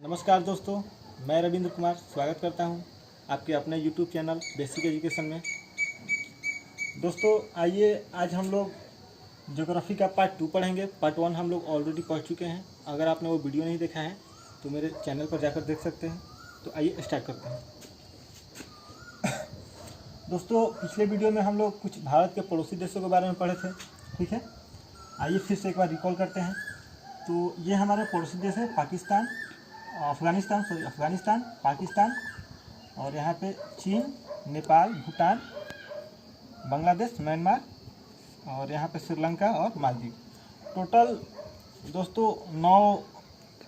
नमस्कार दोस्तों, मैं रविंद्र कुमार स्वागत करता हूं आपके अपने YouTube चैनल बेसिक एजुकेशन में। दोस्तों आइए आज हम लोग ज्योग्राफी का पार्ट 2 पढ़ेंगे। पार्ट 1 हम लोग ऑलरेडी पढ़ चुके हैं। अगर आपने वो वीडियो नहीं देखा है तो मेरे चैनल पर जाकर देख सकते हैं। तो आइए स्टार्ट करते हैं। दोस्तों पिछले वीडियो में हम लोग कुछ भारत के पड़ोसी देशों के बारे में पढ़े थे, ठीक है। आइए फिर से एक बार रिकॉल करते हैं। तो ये हमारे पड़ोसी देश है अफ़गानिस्तान, पाकिस्तान और यहाँ पे चीन, नेपाल, भूटान, बांग्लादेश, म्यांमार और यहाँ पे श्रीलंका और मालदीव। टोटल दोस्तों 9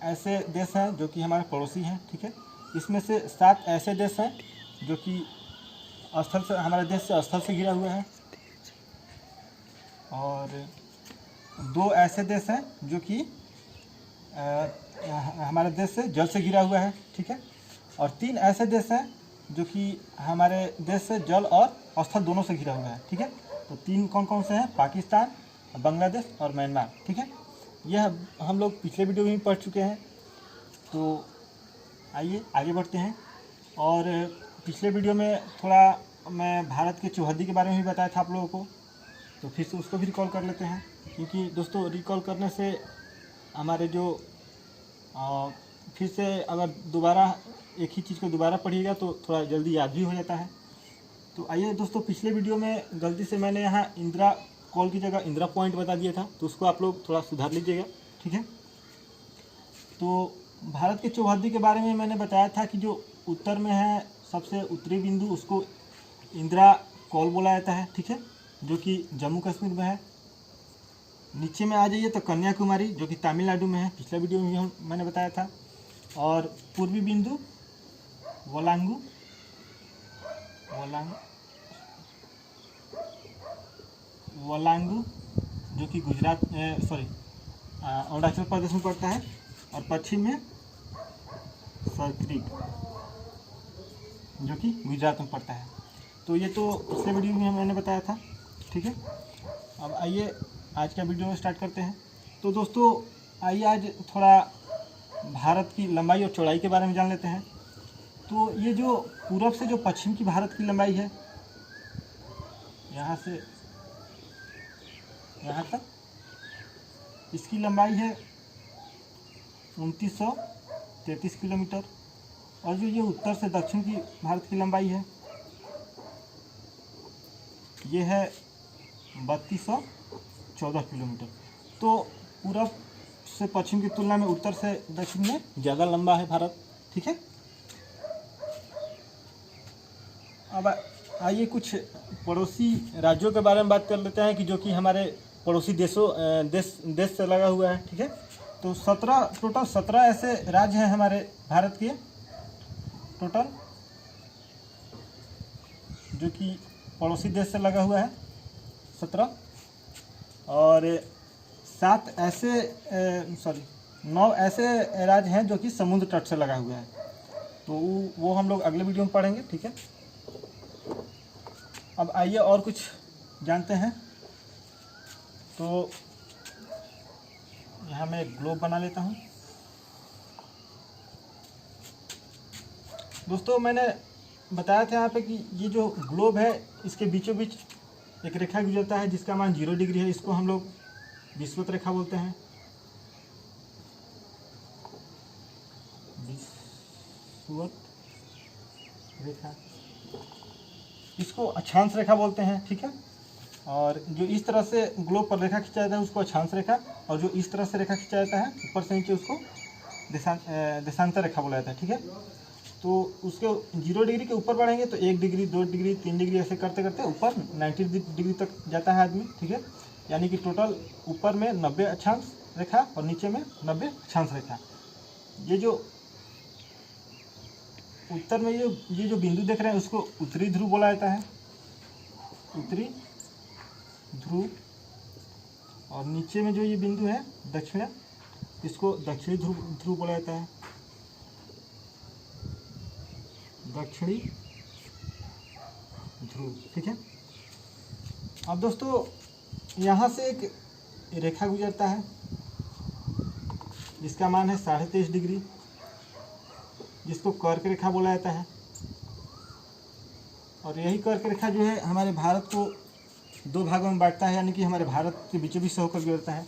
ऐसे देश हैं जो कि हमारे पड़ोसी हैं, ठीक है। इसमें से 7 ऐसे देश हैं जो कि स्थल से हमारे देश से स्थल से घिरा हुआ है और 2 ऐसे देश हैं जो कि हमारे देश से जल से घिरा हुआ है, ठीक है। और 3 ऐसे देश हैं जो कि हमारे देश से जल और स्थल दोनों से घिरा हुआ है, ठीक है। तो 3 कौन कौन से हैं? पाकिस्तान, बांग्लादेश और म्यांमार, ठीक है। यह हम लोग पिछले वीडियो में पढ़ चुके हैं। तो आइए आगे बढ़ते हैं। और पिछले वीडियो में थोड़ा मैं भारत के चौहद्दी के बारे में भी बताया था आप लोगों को, तो फिर से उसको भी रिकॉल कर लेते हैं। क्योंकि दोस्तों रिकॉल करने से हमारे जो फिर से अगर दोबारा एक ही चीज़ को दोबारा पढ़िएगा तो थोड़ा जल्दी याद भी हो जाता है। तो आइए दोस्तों, पिछले वीडियो में गलती से मैंने यहाँ इंदिरा कॉल की जगह इंदिरा पॉइंट बता दिया था, तो उसको आप लोग थोड़ा सुधार लीजिएगा, ठीक है। तो भारत के चौहद्दी के बारे में मैंने बताया था कि जो उत्तर में है सबसे उत्तरी बिंदु उसको इंदिरा कॉल बोला जाता है, ठीक है, जो कि जम्मू कश्मीर में है। नीचे में आ जाइए तो कन्याकुमारी जो कि तमिलनाडु में है, पिछले वीडियो में भी मैंने बताया था। और पूर्वी बिंदु वलांगू जो कि अरुणाचल प्रदेश में पड़ता है। और पश्चिम में सरक्रीक जो कि गुजरात में पड़ता है। तो ये तो पिछले वीडियो में मैंने बताया था, ठीक है। अब आइए आज का वीडियो स्टार्ट करते हैं। तो दोस्तों आइए आज थोड़ा भारत की लंबाई और चौड़ाई के बारे में जान लेते हैं। तो ये जो पूरब से जो पश्चिम की भारत की लंबाई है, यहाँ से यहाँ तक, इसकी लंबाई है 2933 किलोमीटर। और जो ये उत्तर से दक्षिण की भारत की लंबाई है ये है 3214 किलोमीटर। तो पूरब से पश्चिम की तुलना में उत्तर से दक्षिण में ज़्यादा लंबा है भारत, ठीक है। अब आइए कुछ पड़ोसी राज्यों के बारे में बात कर लेते हैं कि जो कि हमारे पड़ोसी देश से लगा हुआ है, ठीक है। तो टोटल 17 ऐसे राज्य हैं हमारे भारत के टोटल, जो कि पड़ोसी देश से लगा हुआ है 17। और 9 ऐसे राज्य हैं जो कि समुद्र तट से लगा हुआ है। तो वो हम लोग अगले वीडियो में पढ़ेंगे, ठीक है। अब आइए और कुछ जानते हैं। तो यहाँ मैं एक ग्लोब बना लेता हूँ। दोस्तों मैंने बताया था यहाँ पे कि ये जो ग्लोब है इसके बीचों बीच एक रेखा गुजरता है जिसका मान 0 डिग्री है। इसको हम लोग विषुवत रेखा बोलते हैं। विषुवत रेखा, इसको अक्षांश रेखा बोलते हैं, ठीक है। और जो इस तरह से ग्लोब पर रेखा खींचा जाता है उसको अक्षांश रेखा, और जो इस तरह से रेखा खींचा जाता है ऊपर से नीचे उसको देशांतर रेखा बोला जाता है, ठीक है। तो उसके 0 डिग्री के ऊपर बढ़ेंगे तो 1 डिग्री, 2 डिग्री, 3 डिग्री ऐसे करते करते ऊपर 90 डिग्री तक जाता है आदमी, ठीक है। यानी कि टोटल ऊपर में 90 अक्षांश रेखा और नीचे में 90 अक्षांश रेखा। ये जो उत्तर में ये जो बिंदु देख रहे हैं उसको उत्तरी ध्रुव बोला जाता है, उत्तरी ध्रुव। और नीचे में जो ये बिंदु है दक्षिण, इसको दक्षिणी ध्रुव बोला जाता है, दक्षिणी ध्रुव, ठीक है। अब दोस्तों यहाँ से एक रेखा गुजरता है जिसका मान है 23.5 डिग्री। जिसको कर्क रेखा बोला जाता है। और यही कर्क रेखा जो है हमारे भारत को दो भागों में बांटता है, यानी कि हमारे भारत के बीचों बीच से होकर गुजरता है।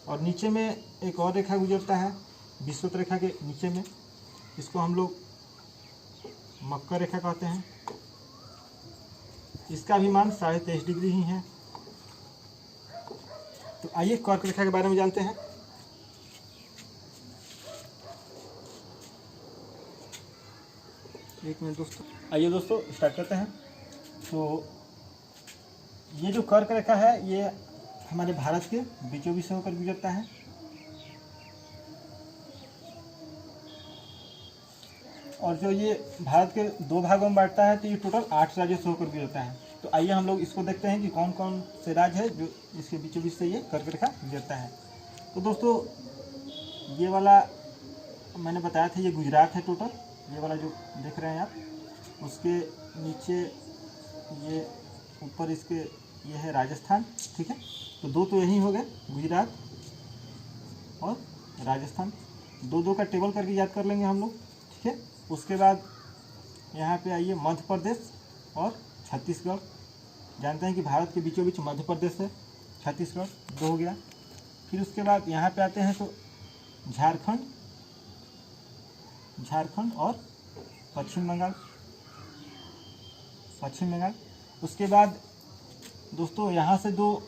और नीचे में एक और रेखा गुजरता है विषुवत रेखा के नीचे में, इसको हम लोग मकर रेखा कहते हैं। इसका भी मान 23.5 डिग्री ही है। तो आइए कर्क रेखा के बारे में जानते हैं। एक मिनट दोस्तों, आइए दोस्तों स्टार्ट करते हैं। तो ये जो कर्क रेखा है ये हमारे भारत के बीचों बीच से होकर गुजरता है। और जो ये भारत के दो भागों में बांटता है, तो ये टोटल 8 राज्यों से होकर गुजरता है। तो आइए हम लोग इसको देखते हैं कि कौन कौन से राज्य है जो इसके बीचों बीच से ये कर्क रेखा गुजरता है। तो दोस्तों ये वाला मैंने बताया था, ये गुजरात है टोटल, ये वाला जो देख रहे हैं आप, उसके नीचे ये ऊपर इसके ये है राजस्थान, ठीक है। तो दो तो यही हो गए, गुजरात और राजस्थान, दो दो का टेबल करके याद कर लेंगे हम लोग, ठीक है। उसके बाद यहाँ पे आइए मध्य प्रदेश और छत्तीसगढ़। जानते हैं कि भारत के बीचों बीच मध्य प्रदेश है, छत्तीसगढ़, दो हो गया। फिर उसके बाद यहाँ पे आते हैं तो झारखंड और पश्चिम बंगाल। उसके बाद दोस्तों यहाँ से दो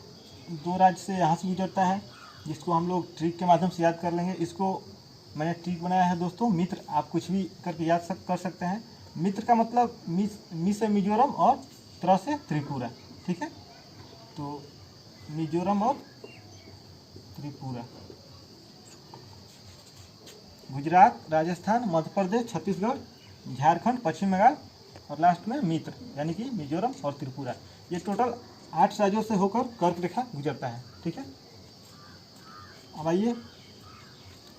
राज्य से यहाँ से गुजरता है, जिसको हम लोग ट्रिक के माध्यम से याद कर लेंगे। इसको मैंने ट्रिक बनाया है दोस्तों, मित्र, आप कुछ भी करके याद कर सकते हैं। मित्र का मतलब मी से मिजोरम और त्र से त्रिपुरा, ठीक है। तो मिजोरम और त्रिपुरा, गुजरात, राजस्थान, मध्य प्रदेश, छत्तीसगढ़, झारखंड, पश्चिम बंगाल और लास्ट में मित्र यानी कि मिजोरम और त्रिपुरा। ये टोटल 8 राज्यों से होकर कर्क रेखा गुजरता है, ठीक है। अब आइए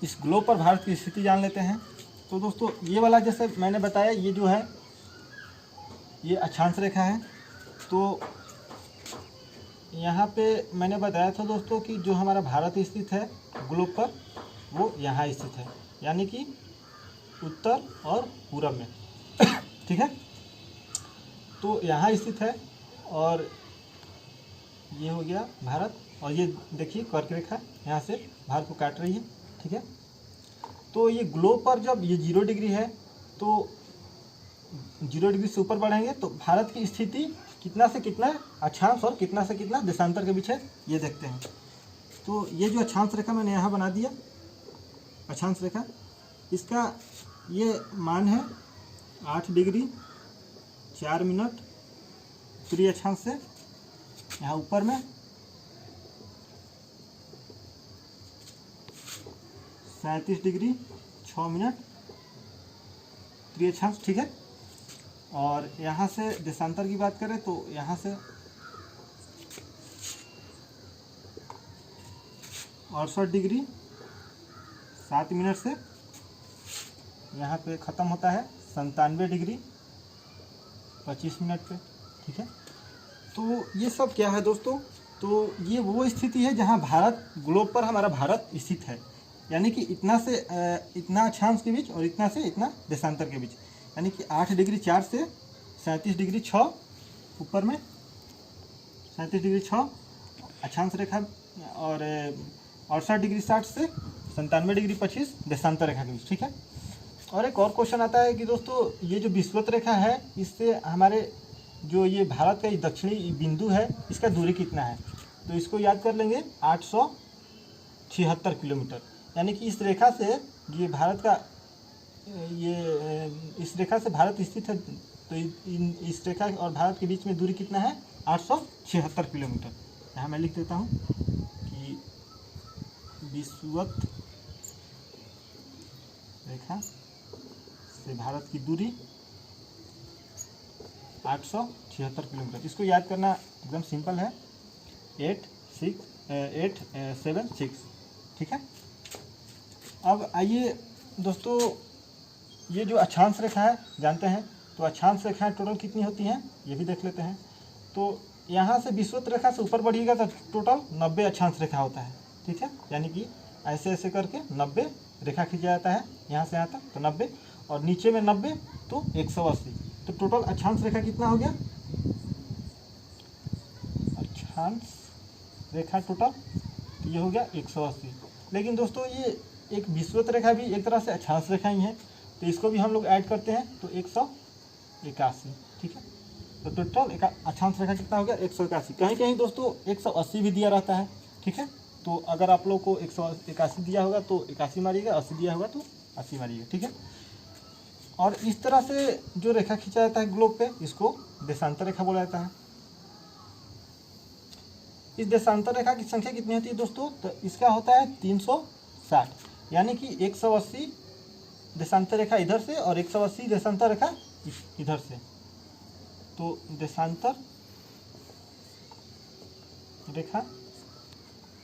इस ग्लोब पर भारत की स्थिति जान लेते हैं। तो दोस्तों ये वाला जैसे मैंने बताया, ये जो है ये अक्षांश रेखा है। तो यहाँ पे मैंने बताया था दोस्तों कि जो हमारा भारत स्थित है ग्लोब पर, वो यहाँ स्थित है, यानी कि उत्तर और पूरब में, ठीक है। तो यहाँ स्थित है और ये हो गया भारत। और ये देखिए कर्क रेखा यहाँ से भारत को काट रही है, ठीक है। तो ये ग्लोब पर जब ये 0 डिग्री है, तो 0 डिग्री से ऊपर बढ़ेंगे तो भारत की स्थिति कितना से कितना अक्षांश और कितना से कितना देशांतर के बीच है, ये देखते हैं। तो ये जो अक्षांश रेखा मैंने यहाँ बना दिया, अक्षांश रेखा, इसका ये मान है 8 डिग्री 4 मिनट उत्तरी अक्षांश से, यहाँ ऊपर में 37 डिग्री 6 मिनट उत्तरी अक्षांश, ठीक है। और यहाँ से देशांतर की बात करें तो यहाँ से 68 डिग्री 7 मिनट से यहाँ पे ख़त्म होता है 97 डिग्री 25 मिनट पे, ठीक है। तो ये सब क्या है दोस्तों, तो ये वो स्थिति है जहाँ भारत ग्लोब पर हमारा भारत स्थित है, यानी कि इतना से इतना अक्षांश के बीच और इतना से इतना देशांतर के बीच, यानी कि 8 डिग्री 4 से 37 डिग्री 6 ऊपर में 37 डिग्री 6 अक्षांश रेखा और 68 डिग्री 60 से 97 डिग्री 25 देशांतर रेखा के बीच, ठीक है। और एक और क्वेश्चन आता है कि दोस्तों ये जो विषुवत रेखा है, इससे हमारे जो ये भारत का दक्षिणी बिंदु है, इसका दूरी कितना है, तो इसको याद कर लेंगे 876 किलोमीटर। यानी कि इस रेखा से ये भारत का इस रेखा से भारत स्थित है, तो इस रेखा और भारत के बीच में दूरी कितना है, 876 किलोमीटर। यहाँ मैं लिख देता हूँ कि विषुवत रेखा से भारत की दूरी 876 किलोमीटर। इसको याद करना एकदम सिंपल है, 876, ठीक है। अब आइए दोस्तों ये जो अक्षांश रेखा है जानते हैं, तो अक्षांश रेखाएं टोटल कितनी होती हैं ये भी देख लेते हैं। तो यहाँ से विषुवत रेखा से ऊपर बढ़िएगा तो टोटल 90 अक्षांश रेखा होता है, ठीक है। यानी कि ऐसे ऐसे करके 90 रेखा खींचा जाता है यहाँ से यहाँ तक, तो 90। और नीचे में 90 तो 180। तो टोटल अक्षांश रेखा कितना हो गया, अक्षांश रेखा टोटल तो ये हो गया 180। लेकिन दोस्तों ये एक विषुवत रेखा भी एक तरह से अक्षांश रेखा ही है, तो इसको भी हम लोग ऐड करते हैं तो 181। ठीक है, तो टोटल अक्षांश रेखा कितना हो गया 181। कहीं कहीं दोस्तों 180 भी दिया रहता है। ठीक है, तो अगर आप लोग को 181 दिया होगा तो 81 मारिएगा, 80 दिया होगा तो 80 मारिएगा। ठीक है, और इस तरह से जो रेखा खींचा जाता है ग्लोब पे, इसको देशांतर रेखा बोला जाता है। इस देशांतर रेखा की संख्या कितनी होती है दोस्तों, तो इसका होता है 360, यानी कि 180 देशांतर रेखा इधर से और 180 देशांतर रेखा इधर से। तो देशांतर रेखा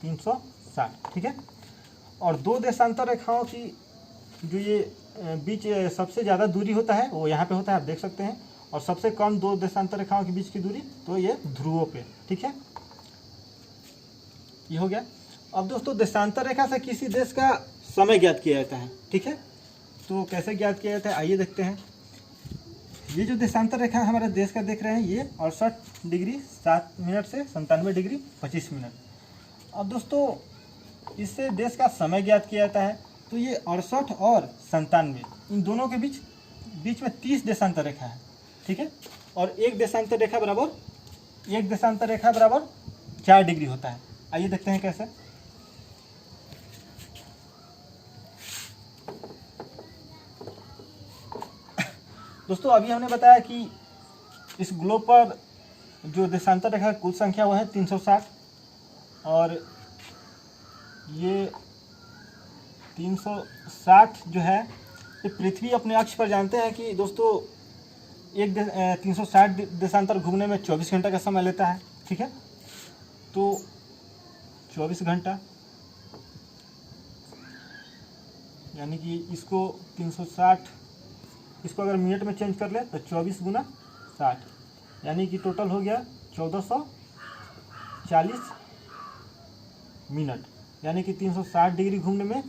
360। ठीक है, और दो देशांतर रेखाओं की जो ये बीच सबसे ज़्यादा दूरी होता है वो यहाँ पे होता है, आप देख सकते हैं, और सबसे कम दो देशांतर रेखाओं के बीच की दूरी तो ये ध्रुवों पे। ठीक है, ये हो गया। अब दोस्तों देशांतर रेखा से किसी देश का समय ज्ञात किया जाता है। ठीक है, तो कैसे ज्ञात किया जाता है आइए देखते हैं। ये जो देशांतर रेखा हमारे देश का देख रहे हैं, ये 68 डिग्री 7 मिनट से 97 डिग्री 25 मिनट। अब दोस्तों इससे देश का समय ज्ञात किया जाता है। तो ये 68 और 97, इन दोनों के बीच में 30 देशांतर रेखा है। ठीक है, और एक देशांतर रेखा बराबर 4 डिग्री होता है। आइए देखते हैं कैसे। दोस्तों अभी हमने बताया कि इस ग्लोब पर जो देशांतर रेखा कुल संख्या वो है 360, और ये 360 जो है ये पृथ्वी अपने अक्ष पर जानते हैं कि दोस्तों 360 देशांतर घूमने में 24 घंटा का समय लेता है। ठीक है, तो 24 घंटा यानी कि इसको 360, इसको अगर मिनट में चेंज कर ले तो 24 गुना 60, यानी कि टोटल हो गया 1440 मिनट, यानी कि 360 डिग्री घूमने में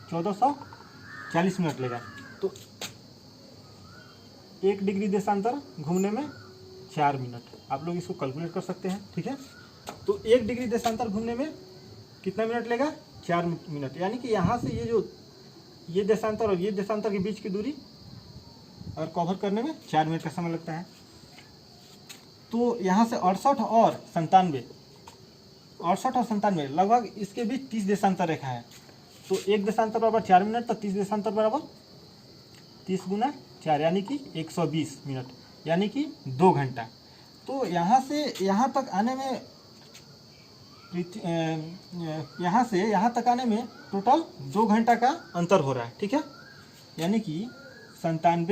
1440 मिनट लेगा। तो 1 डिग्री देशांतर घूमने में 4 मिनट, आप लोग इसको कैलकुलेट कर सकते हैं। ठीक है, तो 1 डिग्री देशांतर घूमने में कितना मिनट लेगा, 4 मिनट, यानी कि यहाँ से ये देशांतर और ये देशांतर के बीच की दूरी और कवर करने में 4 मिनट का समय लगता है। तो यहाँ से 68 और 97 लगभग इसके बीच 30 देशांतर रेखा है। तो एक देशांतर बराबर 4 मिनट, तो 30 देशांतर बराबर 30 गुना 4 यानी कि 120 मिनट, यानी कि 2 घंटा। तो यहाँ से यहाँ तक आने में यहाँ से यहाँ तक आने में टोटल 2 घंटा का अंतर हो रहा है। ठीक है, यानी कि 68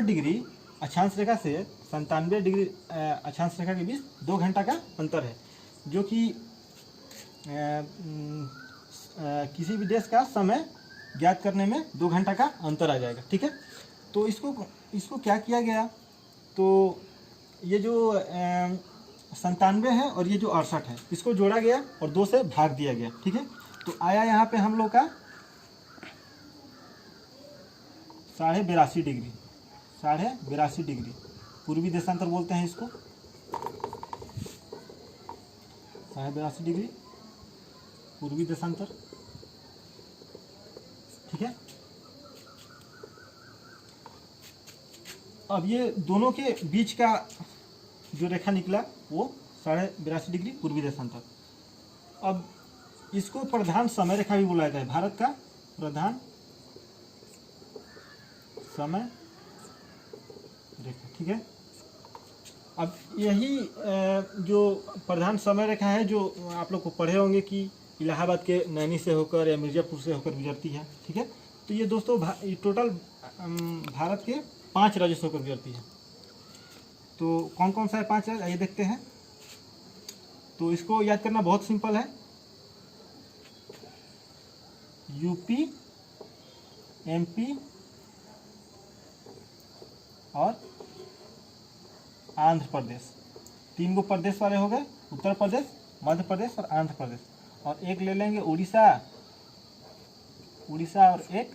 डिग्री अक्षांश रेखा से 97 डिग्री अक्षांश रेखा के बीच 2 घंटा का अंतर है, जो कि किसी भी देश का समय ज्ञात करने में 2 घंटा का अंतर आ जाएगा। ठीक है, तो इसको क्या किया गया, तो ये जो 97 है और ये जो 68 है, इसको जोड़ा गया और 2 से भाग दिया गया। ठीक है, तो आया यहाँ पे हम लोग का 82.5 डिग्री, 82.5 डिग्री पूर्वी देशांतर बोलते हैं इसको, 82.5 डिग्री पूर्वी देशांतर। ठीक है, अब ये दोनों के बीच का जो रेखा निकला वो 82.5 डिग्री पूर्वी देशांतर। अब इसको प्रधान समय रेखा भी बोला जाता है, भारत का प्रधान समय रेखा। ठीक है, अब यही जो प्रधान समय रेखा है जो आप लोग को पढ़े होंगे कि इलाहाबाद के नैनी से होकर या मिर्ज़ापुर से होकर गुजरती है। ठीक है, तो ये दोस्तों टोटल भारत के 5 राज्यों से होकर गुजरती है। तो कौन कौन सा है 5 राज्य, आइए देखते हैं। तो इसको याद करना बहुत सिंपल है, यूपी, एमपी और आंध्र प्रदेश। 3 गो प्रदेश वाले हो गए, उत्तर प्रदेश, मध्य प्रदेश और आंध्र प्रदेश। और एक ले लेंगे उड़ीसा, और एक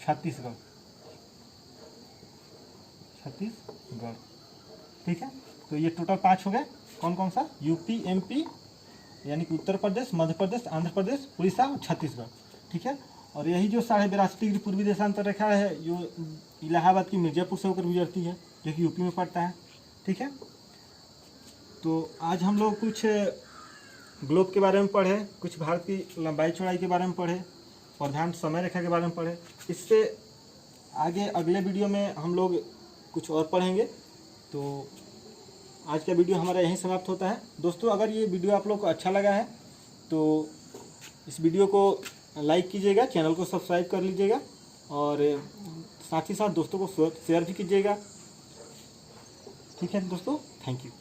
छत्तीसगढ़, ठीक है। तो ये टोटल 5 हो गए। कौन कौन सा? यूपी, एमपी यानी कि उत्तर प्रदेश, मध्य प्रदेश, आंध्र प्रदेश, उड़ीसा और छत्तीसगढ़, ठीक है। और यही जो 82.5 डिग्री पूर्वी देशांतर रेखा है, जो इलाहाबाद की मिर्ज़ापुर से होकर गुजरती है, जो कि यूपी में पड़ता है, ठीक है। तो आज हम लोग कुछ ग्लोब के बारे में पढ़े, कुछ भारत की लंबाई चौड़ाई के बारे में पढ़े, प्रधान समय रेखा के बारे में पढ़े। इससे आगे अगले वीडियो में हम लोग कुछ और पढ़ेंगे। तो आज का वीडियो हमारा यहीं समाप्त होता है। दोस्तों, अगर ये वीडियो आप लोग को अच्छा लगा है तो इस वीडियो को लाइक कीजिएगा, चैनल को सब्सक्राइब कर लीजिएगा और साथ ही साथ दोस्तों को शेयर भी कीजिएगा, ठीक है दोस्तों। Thank you.